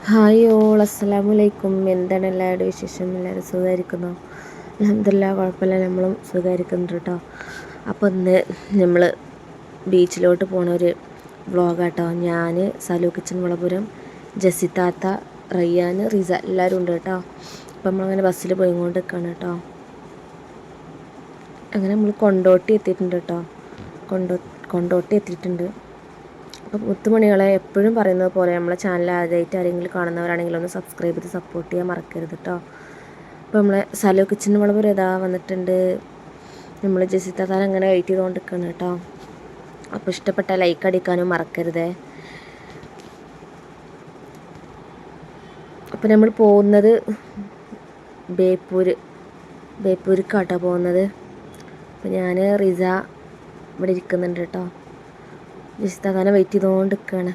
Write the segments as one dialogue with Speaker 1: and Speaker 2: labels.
Speaker 1: Hi all അസ്സലാമു അലൈക്കും. എന്താണ് എല്ലാവരുടെയും വിശേഷം? എല്ലാവരും സുഖമായിരിക്കുന്നോ? അൽഹംദുലില്ലാഹ് കുഴപ്പമില്ല, നമ്മളും സുഖമായിരിക്കുന്നുണ്ട് കേട്ടോ. അപ്പോൾ ഇന്ന് നമ്മൾ ബീച്ചിലോട്ട് പോണ ഒരു വ്ളോഗാട്ടോ. ഞാൻ, സലു കിച്ചൻ വളപുരം, ജസിത്താത്ത, റയ്യാൻ, റിസ എല്ലാവരും ഉണ്ട് കേട്ടോ. അപ്പം നമ്മളങ്ങനെ ബസ്സിൽ പോയിക്കൊണ്ട് നിൽക്കുകയാണ് കേട്ടോ. അങ്ങനെ നമ്മൾ കൊണ്ടോട്ടി എത്തിയിട്ടുണ്ട് കേട്ടോ. കൊണ്ടോട്ടി എത്തിയിട്ടുണ്ട്. അപ്പോൾ മുത്തുമണികളെ എപ്പോഴും പറയുന്നത് പോലെ നമ്മളെ ചാനൽ ആദ്യമായിട്ട് ആരെങ്കിലും കാണുന്നവരാണെങ്കിൽ ഒന്ന് സബ്സ്ക്രൈബ് ചെയ്ത് സപ്പോർട്ട് ചെയ്യാൻ മറക്കരുത് കേട്ടോ. അപ്പോൾ നമ്മളെ സലോ കിച്ചൻ വളപുരം ഇതാ വന്നിട്ടുണ്ട്. നമ്മൾ ജസിത്താത്താൻ അങ്ങനെ വെയിറ്റ് ചെയ്തുകൊണ്ട് നിൽക്കുകയാണ് കേട്ടോ. അപ്പോൾ ഇഷ്ടപ്പെട്ട ലൈക്ക് അടിക്കാനും മറക്കരുതേ. അപ്പോൾ നമ്മൾ പോകുന്നത് ബേപ്പൂർക്കാട്ടോ പോകുന്നത്. അപ്പോൾ ഞാൻ റിസ ഇവിടെ ഇരിക്കുന്നുണ്ട് കേട്ടോ. ജസിത്താത്താനെ വെയിറ്റ് ചെയ്തുകൊണ്ട് നിൽക്കുകയാണ്.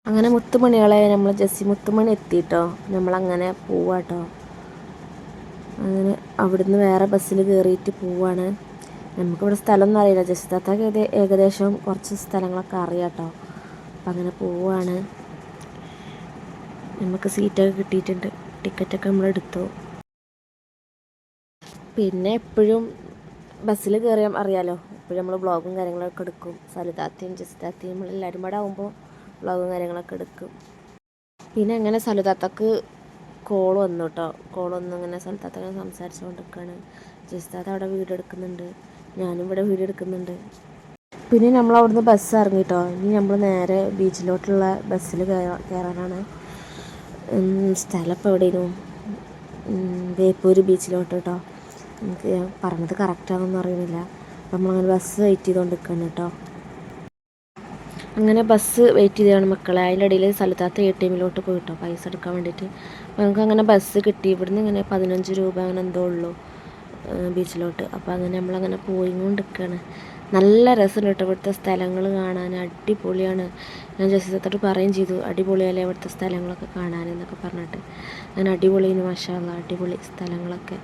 Speaker 1: അങ്ങനെ മുത്തുമണികളെ നമ്മൾ മുത്തുമണി എത്തിയിട്ടോ. നമ്മളങ്ങനെ പോവാട്ടോ. അങ്ങനെ അവിടുന്ന് വേറെ ബസ്സിൽ കയറിയിട്ട് പോവാണ്. നമുക്കിവിടെ സ്ഥലമൊന്നും അറിയില്ല. ജസിത്താത്താക്ക് ഏകദേശം കുറച്ച് സ്ഥലങ്ങളൊക്കെ അറിയാം കേട്ടോ. അപ്പം അങ്ങനെ പോവാണ്. നമുക്ക് സീറ്റൊക്കെ കിട്ടിയിട്ടുണ്ട്. ടിക്കറ്റൊക്കെ നമ്മൾ എടുത്തു. പിന്നെ എപ്പോഴും ബസ്സിൽ കയറിയാൽ അറിയാമല്ലോ, എപ്പോഴും നമ്മൾ വ്ളോഗും കാര്യങ്ങളൊക്കെ എടുക്കും. സലുതാത്തയും ജസിത്താത്തയും നമ്മളെല്ലാവരും കൂടെ ആകുമ്പോൾ വ്ളോഗും കാര്യങ്ങളൊക്കെ എടുക്കും. പിന്നെ അങ്ങനെ സലുതാത്തക്ക് കോൾ വന്നു കേട്ടോ. കോൾ വന്നു. അങ്ങനെ സലുതാത്ത അങ്ങനെ സംസാരിച്ചു കൊണ്ടിരിക്കുകയാണ്. ജസിത്താത്ത അവിടെ വീഡിയോ എടുക്കുന്നുണ്ട്, ഞാനും ഇവിടെ വീഡിയോ എടുക്കുന്നുണ്ട്. പിന്നെ നമ്മൾ അവിടുന്ന് ബസ് ഇറങ്ങി കേട്ടോ. ഇനി നമ്മൾ നേരെ ബീച്ചിലോട്ടുള്ള ബസ്സിൽ കയറാനാണ്. സ്ഥലം ഇപ്പോൾ എവിടെയായിരുന്നു? ബേപ്പൂർ ബീച്ചിലോട്ട് കേട്ടോ. എനിക്ക് ഞാൻ പറഞ്ഞത് കറക്റ്റാണെന്നൊന്നും അറിയുന്നില്ല. അപ്പം നമ്മളങ്ങനെ ബസ് വെയിറ്റ് ചെയ്തുകൊണ്ട് നിൽക്കുകയാണ് കേട്ടോ. അങ്ങനെ ബസ് വെയിറ്റ് ചെയ്താണ് മക്കളെ. അതിൻ്റെ ഇടയിൽ സലുതാത്ത ATM പോയിട്ടോ പൈസ എടുക്കാൻ വേണ്ടിയിട്ട്. അപ്പോൾ നമുക്ക് അങ്ങനെ ബസ് കിട്ടി. ഇവിടുന്ന് ഇങ്ങനെ 15 രൂപ അങ്ങനെ എന്തോ ഉള്ളൂ ബീച്ചിലോട്ട്. അപ്പോൾ അങ്ങനെ നമ്മളങ്ങനെ പോയിക്കൊണ്ട് നിൽക്കുകയാണ്. നല്ല രസമുണ്ട് കേട്ടോ ഇവിടുത്തെ സ്ഥലങ്ങൾ കാണാൻ. അടിപൊളിയാണ്. ഞാൻ ജസിത്താത്തോട് പറയുകയും ചെയ്തു, അടിപൊളിയല്ലേ ഇവിടുത്തെ സ്ഥലങ്ങളൊക്കെ കാണാനെന്നൊക്കെ പറഞ്ഞിട്ട്. അങ്ങനെ അടിപൊളിയാണ്, മാഷാ അല്ലാ, അടിപൊളി സ്ഥലങ്ങളൊക്കെ.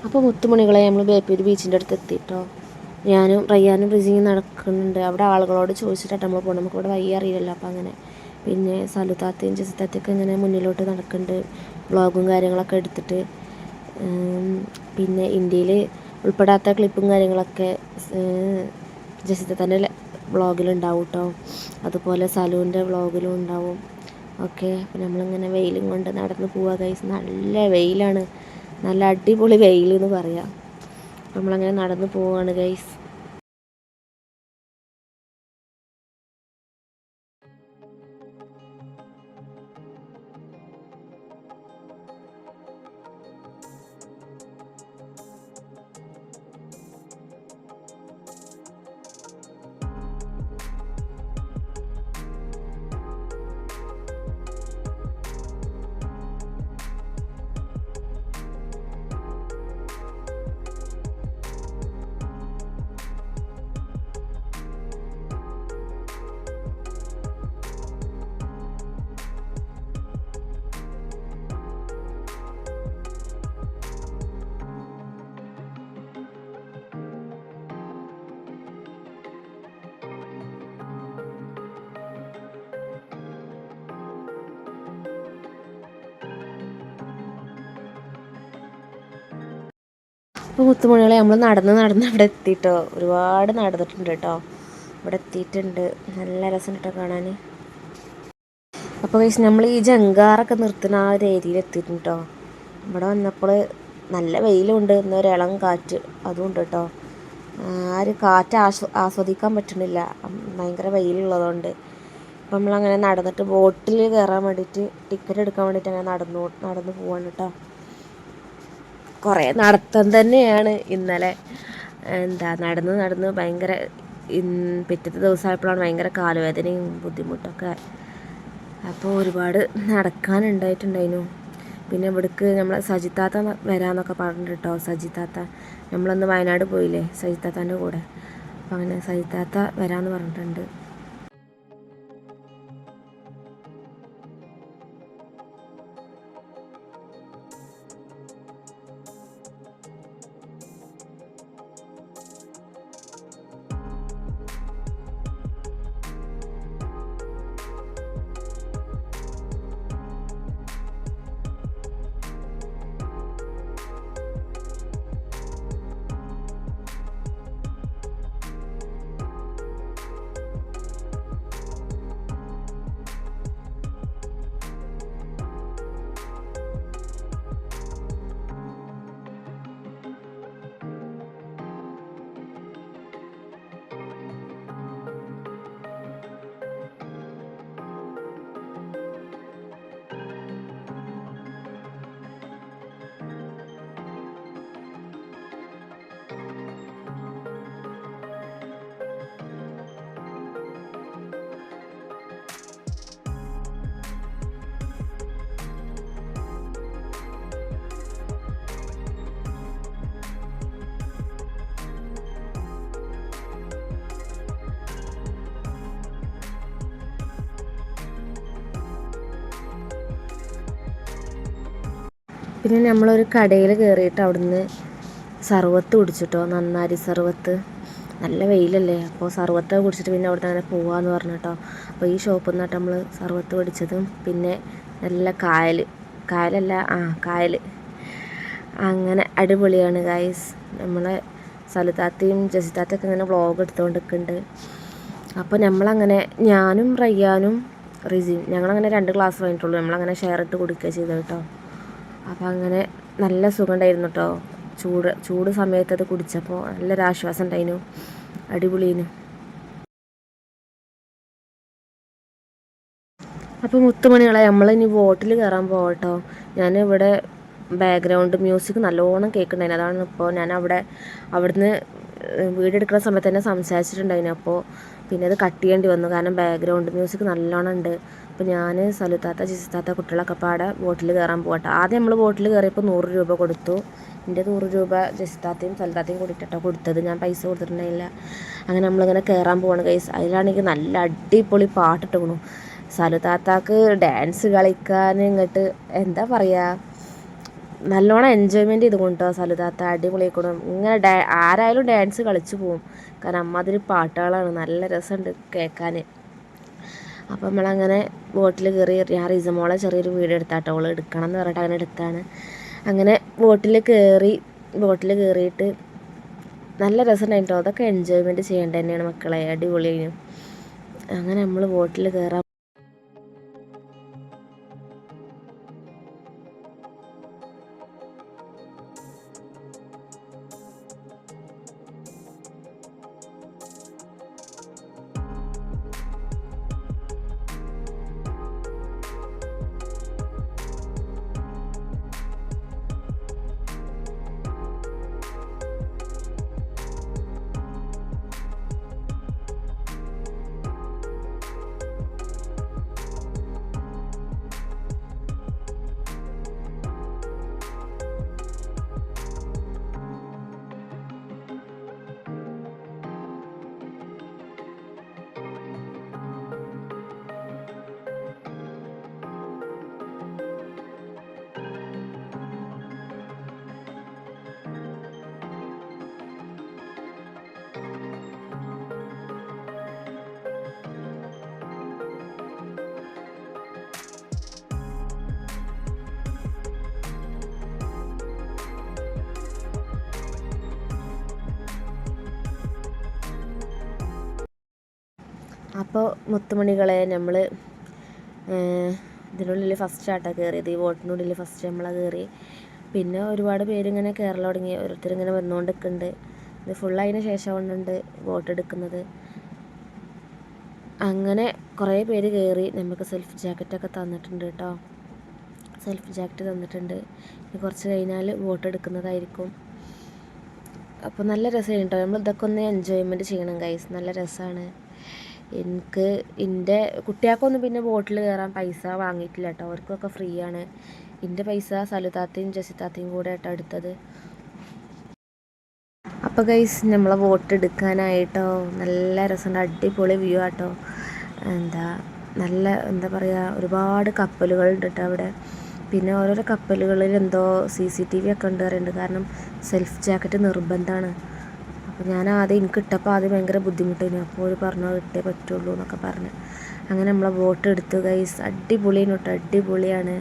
Speaker 1: അപ്പോൾ മുത്തുമണികളെ നമ്മൾ ബേപ്പൂർ ബീച്ചിൻ്റെ അടുത്ത് എത്തിയിട്ടോ. ഞാനും റയ്യാനും റിസിയും നടക്കുന്നുണ്ട്. അവിടെ ആളുകളോട് ചോദിച്ചിട്ടാണ് നമ്മൾ പോകുന്നത്. നമുക്കിവിടെ വഴി അറിയില്ലല്ലോ. അപ്പോൾ അങ്ങനെ പിന്നെ സലുതാത്തയും ജസിത്താത്തയൊക്കെ ഇങ്ങനെ മുന്നിലോട്ട് നടക്കുന്നുണ്ട്, വ്ളോഗും കാര്യങ്ങളൊക്കെ എടുത്തിട്ട്. പിന്നെ ഇന്ത്യയിൽ ഉൾപ്പെടാത്ത ക്ലിപ്പും കാര്യങ്ങളൊക്കെ ജസിത്താത്തൻ്റെ വ്ളോഗിലുണ്ടാവും കേട്ടോ. അതുപോലെ സലുവിൻ്റെ വ്ളോഗിലും ഉണ്ടാവും. ഓക്കെ. അപ്പോൾ നമ്മളിങ്ങനെ വെയിലും കൊണ്ട് നടന്ന് പോവുക ഗൈസ്. നല്ല വെയിലാണ്, നല്ല അടിപൊളി വെയിൽ എന്ന് പറയാം. നമ്മളങ്ങനെ നടന്ന് പോവാണ് ഗൈസ്. അപ്പോൾ മുത്തുമണികളെ നമ്മൾ നടന്ന് ഇവിടെ എത്തിയിട്ടോ. ഒരുപാട് നടന്നിട്ടുണ്ട് കേട്ടോ. ഇവിടെ എത്തിയിട്ടുണ്ട്. നല്ല രസം കേട്ടോ കാണാൻ. അപ്പോൾ നമ്മൾ ഈ ജങ്കാറൊക്കെ നിർത്തുന്ന ആ ഒരു ഏരിയയിൽ എത്തിയിട്ടുണ്ട് കേട്ടോ. ഇവിടെ വന്നപ്പോൾ നല്ല വെയിലുണ്ട്, എന്നൊരു ഇളം കാറ്റ് അതുകൊണ്ട് കേട്ടോ. ആ ഒരു കാറ്റ് ആസ്വദിക്കാൻ പറ്റുന്നില്ല, ഭയങ്കര വെയിലുള്ളതുകൊണ്ട്. അപ്പം നമ്മളങ്ങനെ നടന്നിട്ട് ബോട്ടിൽ കയറാൻ വേണ്ടിയിട്ട് ടിക്കറ്റ് എടുക്കാൻ വേണ്ടിയിട്ട് അങ്ങനെ നടന്ന് പോവാണ് കേട്ടോ. കുറേ നടത്തം തന്നെയാണ് ഇന്നലെ. നടന്ന് ഭയങ്കര പിറ്റത്തെ ദിവസമായപ്പോഴാണ് ഭയങ്കര കാലുവേദനയും ബുദ്ധിമുട്ടൊക്കെ. അപ്പോൾ ഒരുപാട് നടക്കാനുണ്ടായിട്ടുണ്ടായിരുന്നു. പിന്നെ ഇവിടേക്ക് നമ്മളെ സജിത്താത്ത വരാമെന്നൊക്കെ പറഞ്ഞിട്ട് കേട്ടോ. സജിത്താത്ത നമ്മളന്ന് വയനാട് പോയില്ലേ സജിത്താത്താൻ്റെ കൂടെ, അപ്പോൾ അങ്ങനെ സജിത്താത്ത വരാമെന്ന് പറഞ്ഞിട്ടുണ്ട്. പിന്നെ നമ്മളൊരു കടയിൽ കയറിയിട്ട് അവിടുന്ന് സർവത്ത് കുടിച്ചിട്ടോ, നന്നാരി സർവത്ത്. നല്ല വെയിലല്ലേ, അപ്പോൾ സർവത്ത് കുടിച്ചിട്ട് പിന്നെ അവിടുന്ന് അങ്ങനെ പോവാമെന്ന് പറഞ്ഞു കേട്ടോ. അപ്പോൾ ഈ ഷോപ്പിൽ നിന്നിട്ട് നമ്മൾ സർവത്ത് കുടിച്ചതും പിന്നെ നല്ല കായൽ അങ്ങനെ അടിപൊളിയാണ് ഗൈസ്. നമ്മളെ സലുതാത്തയും ജസിതാത്തൊക്കെ ഇങ്ങനെ വ്ളോഗ് എടുത്തുകൊണ്ടിരിക്കുന്നുണ്ട്. അപ്പോൾ നമ്മളങ്ങനെ ഞാനും റയ്യാനും റിസിയും ഞങ്ങളങ്ങനെ 2 ഗ്ലാസ് വാങ്ങിയിട്ടുള്ളൂ. നമ്മളങ്ങനെ ഷെയർ ഇട്ട് കുടിക്കുക ചെയ്തു കേട്ടോ. അപ്പോൾ അങ്ങനെ നല്ല സുഖം ഉണ്ടായിരുന്നു കേട്ടോ. ചൂട് സമയത്ത് അത് കുടിച്ചപ്പോൾ നല്ലൊരാശ്വാസം ഉണ്ടായിരുന്നു, അടിപൊളിയിന്. അപ്പോൾ മുത്തുമണികളെ നമ്മളിനി ബോട്ടിൽ കയറാൻ പോകട്ടോ. ഞാനിവിടെ ബാക്ക്ഗ്രൗണ്ട് മ്യൂസിക് നല്ലോണം കേൾക്കുന്നുണ്ടായിരുന്നു. അതാണ് ഇപ്പോൾ ഞാൻ അവിടുന്ന് വീഡിയോ എടുക്കുന്ന സമയത്ത് തന്നെ സംസാരിച്ചിട്ടുണ്ടായിരുന്നു. അപ്പോൾ പിന്നെ അത് കട്ട് ചെയ്യേണ്ടി വന്നു, കാരണം ബാക്ക്ഗ്രൗണ്ട് മ്യൂസിക് നല്ലോണം ഉണ്ട്. അപ്പോൾ ഞാൻ സലുത്താത്ത ജിസിത്താത്ത കുട്ടികളൊക്കെ പാടെ ബോട്ടിൽ കയറാൻ പോകട്ടെ. ആദ്യം നമ്മൾ ബോട്ടിൽ കയറിയപ്പോൾ 100 രൂപ കൊടുത്തു. എൻ്റെ 100 രൂപ ജസിത്താത്തയും സലുത്താത്തയും കൂടിയിട്ടോ കൊടുത്തത്, ഞാൻ പൈസ കൊടുത്തിട്ടുണ്ടായില്ല. അങ്ങനെ നമ്മളിങ്ങനെ കയറാൻ പോവാണ് ഗൈസ്. അതിലാണെങ്കിൽ നല്ല അടിപൊളി പാട്ടിട്ടു. സലുത്താത്താക്ക് ഡാൻസ് കളിക്കാൻ ഇങ്ങോട്ട് എന്താ പറയുക, നല്ലോണം എൻജോയ്മെൻറ്റ് ചെയ്ത് കൊണ്ടോ സലുതാത്ത. അടിപൊളിയാക്കണം ഇങ്ങനെ ആരായാലും ഡാൻസ് കളിച്ചു പോവും, കാരണം അമ്മാതിരി പാട്ടുകളാണ്, നല്ല രസമുണ്ട് കേൾക്കാൻ. അപ്പം നമ്മളങ്ങനെ ബോട്ടിൽ കയറി. ഞാൻ റിസമോളെ ചെറിയൊരു വീഡിയോ എടുത്താട്ടോ, അവൾ എടുക്കണം എന്ന് പറഞ്ഞിട്ട് അങ്ങനെ എടുത്താണ്. അങ്ങനെ ബോട്ടിൽ കയറിയിട്ട് നല്ല രസമുണ്ടായിട്ടോ. അതൊക്കെ എൻജോയ്മെൻറ്റ് ചെയ്യേണ്ടത് തന്നെയാണ് മക്കളെ, അടിപൊളിയായിരുന്നു. അങ്ങനെ നമ്മൾ ബോട്ടിൽ കയറാൻ അപ്പോൾ മുത്തുമണികളെ നമ്മൾ ഇതിനുള്ളിൽ ഫസ്റ്റ് ആട്ടാണ് കയറിയത്, ഈ ബോട്ടിനുള്ളിൽ ഫസ്റ്റ് നമ്മളാണ് കയറി. പിന്നെ ഒരുപാട് പേരിങ്ങനെ കയറൽ തുടങ്ങി, ഓരോരുത്തരിങ്ങനെ വന്നുകൊണ്ടിരിക്കുന്നുണ്ട്. ഇത് ഫുള്ളതിന് ശേഷം കൊണ്ടുണ്ട് ബോട്ട് എടുക്കുന്നത്. അങ്ങനെ കുറേ പേര് കയറി. നമുക്ക് സെൽഫ് ജാക്കറ്റൊക്കെ തന്നിട്ടുണ്ട് കേട്ടോ, സെൽഫ് ജാക്കറ്റ് തന്നിട്ടുണ്ട്. ഇനി കുറച്ച് കഴിഞ്ഞാൽ ബോട്ട് എടുക്കുന്നതായിരിക്കും. അപ്പോൾ നല്ല രസമാണ് കേട്ടോ. നമ്മൾ ഇതൊക്കെ ഒന്ന് എൻജോയ്മെൻറ്റ് ചെയ്യണം ഗൈസ്, നല്ല രസമാണ്. എൻ്റെ കുട്ടികൾക്കൊന്നും പിന്നെ ബോട്ടിൽ കയറാൻ പൈസ വാങ്ങിയിട്ടില്ല കേട്ടോ, അവർക്കൊക്കെ ഫ്രീ ആണ്. എൻ്റെ പൈസ സലുതാത്തയും ജസിതാത്തയും കൂടെ ആയിട്ടോ എടുത്തത്. അപ്പോൾ ഗൈസ് നമ്മളെ വോട്ട് എടുക്കാനായിട്ടോ. നല്ല രസമുണ്ട്, അടിപൊളി വ്യൂ ആട്ടോ. എന്താ പറയുക, ഒരുപാട് കപ്പലുകളുണ്ട് കേട്ടോ അവിടെ. പിന്നെ ഓരോരോ കപ്പലുകളിൽ എന്തോ CCTV ഒക്കെ ഉണ്ട് പറയുന്നുണ്ട്. കാരണം സെൽഫ് ജാക്കറ്റ് നിർബന്ധമാണ്. അപ്പോൾ ഞാൻ എനിക്ക് ഇട്ടപ്പോൾ ആദ്യം ഭയങ്കര ബുദ്ധിമുട്ടായിരുന്നു. അപ്പോൾ അവർ പറഞ്ഞു ഇട്ടേ പറ്റുള്ളൂ എന്നൊക്കെ പറഞ്ഞ് അങ്ങനെ നമ്മളെ വോട്ട് എടുത്തു ഗൈസ്. അടിപൊളിയാണ് കേട്ടോ, അടിപൊളിയാണ്.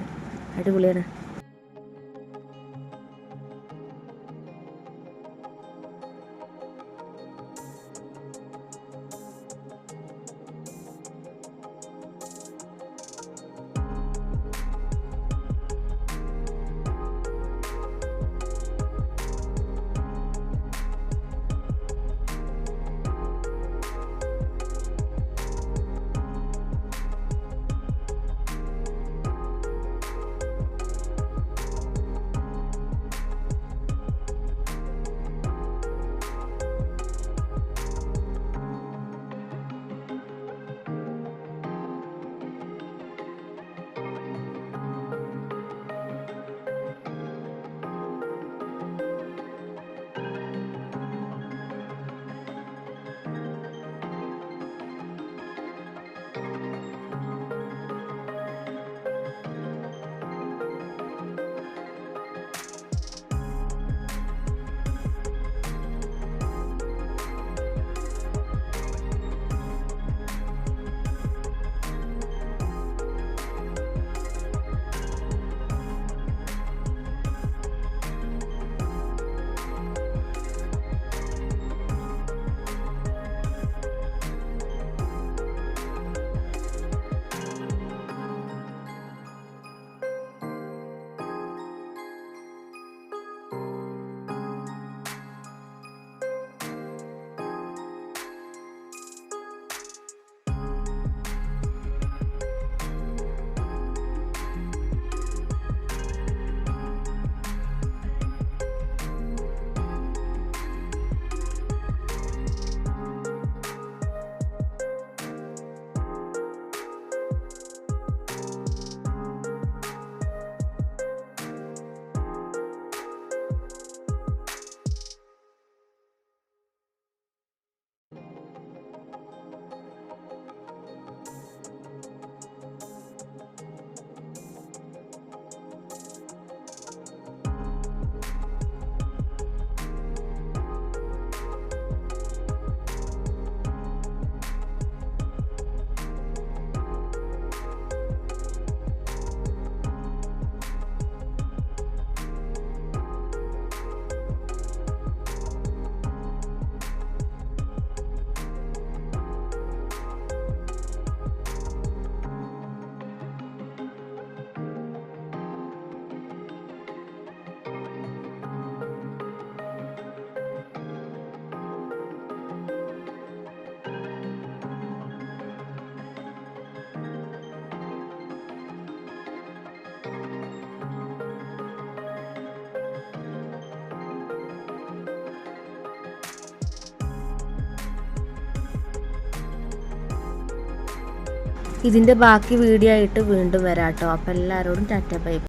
Speaker 1: ഇതിൻ്റെ ബാക്കി വീഡിയോ ആയിട്ട് വീണ്ടും വരാം കേട്ടോ. അപ്പോൾ എല്ലാവരോടും ടാറ്റ ബൈ.